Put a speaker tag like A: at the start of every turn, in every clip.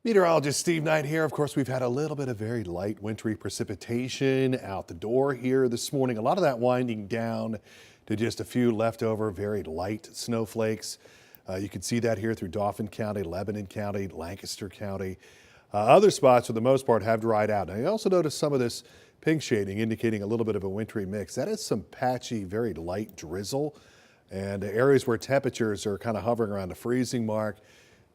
A: Meteorologist Steve Knight here. Of course, we've had a little bit of very light wintry precipitation out the door here this morning. A lot of that winding down to just a few leftover very light snowflakes. You can see that here through Dauphin County, Lebanon County, Lancaster County. Other spots, for the most part, have dried out. Now, you also notice some of this pink shading indicating a little bit of a wintry mix. That is some patchy, very light drizzle, and areas where temperatures are kind of hovering around the freezing mark.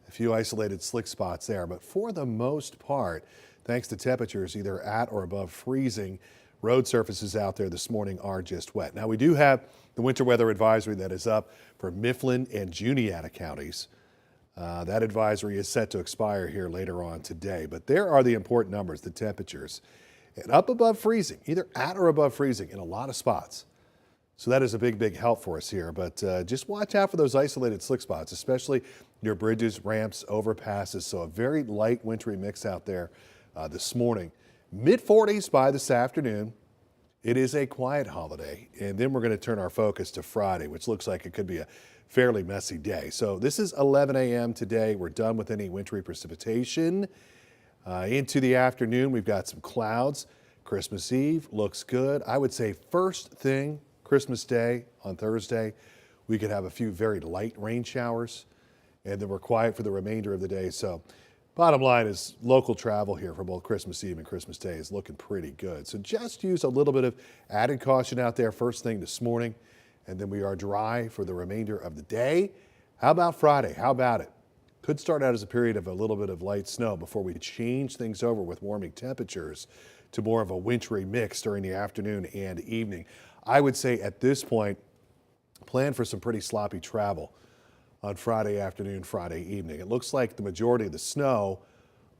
A: A few isolated slick spots there, but for the most part, thanks to temperatures either at or above freezing, road surfaces out there this morning are just wet. Now, we do have the winter weather advisory that is up for Mifflin and Juniata counties. That advisory is set to expire here later on today, but there are the important numbers, the temperatures, and up above freezing, either at or above freezing in a lot of spots. So that is a big help for us here, but just watch out for those isolated slick spots, especially near bridges, ramps, overpasses. So a very light wintry mix out there this morning. Mid-40s by this afternoon. It is a quiet holiday, and then we're going to turn our focus to Friday, which looks like it could be a fairly messy day. So this is 11 a.m. today. We're done with any wintry precipitation. Into the afternoon, we've got some clouds. Christmas Eve looks good. I would say first thing, Christmas Day on Thursday, we could have a few very light rain showers, and then we're quiet for the remainder of the day. So bottom line is local travel here for both Christmas Eve and Christmas Day is looking pretty good. So just use a little bit of added caution out there first thing this morning, and then we are dry for the remainder of the day. How about Friday? How about it? Could start out as a period of a little bit of light snow before we change things over with warming temperatures to more of a wintry mix during the afternoon and evening. I would say at this point, plan for some pretty sloppy travel on Friday afternoon, Friday evening. It looks like the majority of the snow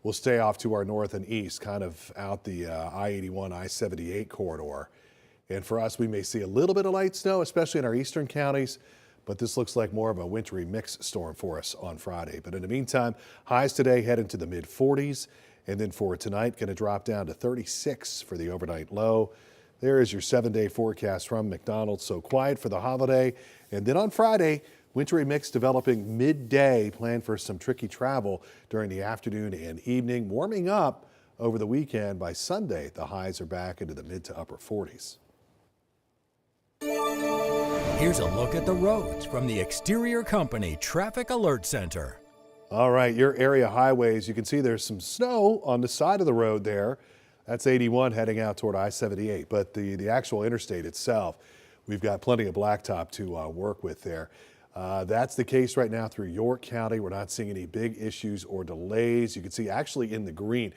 A: will stay off to our north and east, kind of out the I-81, I-78 corridor. And for us, we may see a little bit of light snow, especially in our eastern counties, but this looks like more of a wintry mix storm for us on Friday. But in the meantime, highs today head into the mid-40s, and then for tonight, going to drop down to 36 for the overnight low. There is your 7-day forecast from McDonald's. So quiet for the holiday. And then on Friday, wintry mix developing midday. Plan for some tricky travel during the afternoon and evening. Warming up over the weekend. By Sunday, the highs are back into the mid to upper 40s.
B: Here's a look at the roads from the Exterior Company Traffic Alert Center.
A: All right, your area highways, you can see there's some snow on the side of the road there. That's 81 heading out toward I-78, but the actual interstate itself, we've got plenty of blacktop to work with there. That's the case right now through York County. We're not seeing any big issues or delays. You can see actually in the green,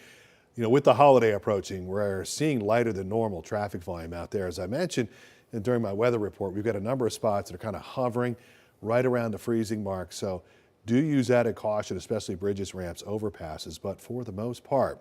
A: you know, with the holiday approaching, we're seeing lighter than normal traffic volume out there. As I mentioned during my weather report, we've got a number of spots that are kind of hovering right around the freezing mark. So do use added caution, especially bridges, ramps, overpasses. But for the most part,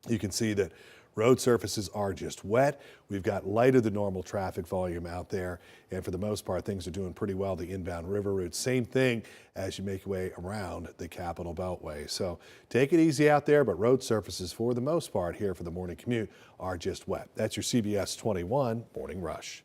A: you can see that road surfaces are just wet. We've got lighter than normal traffic volume out there. And for the most part, things are doing pretty well. The inbound river route, same thing as you make your way around the Capitol Beltway. So take it easy out there, but road surfaces for the most part here for the morning commute are just wet. That's your CBS 21 Morning Rush.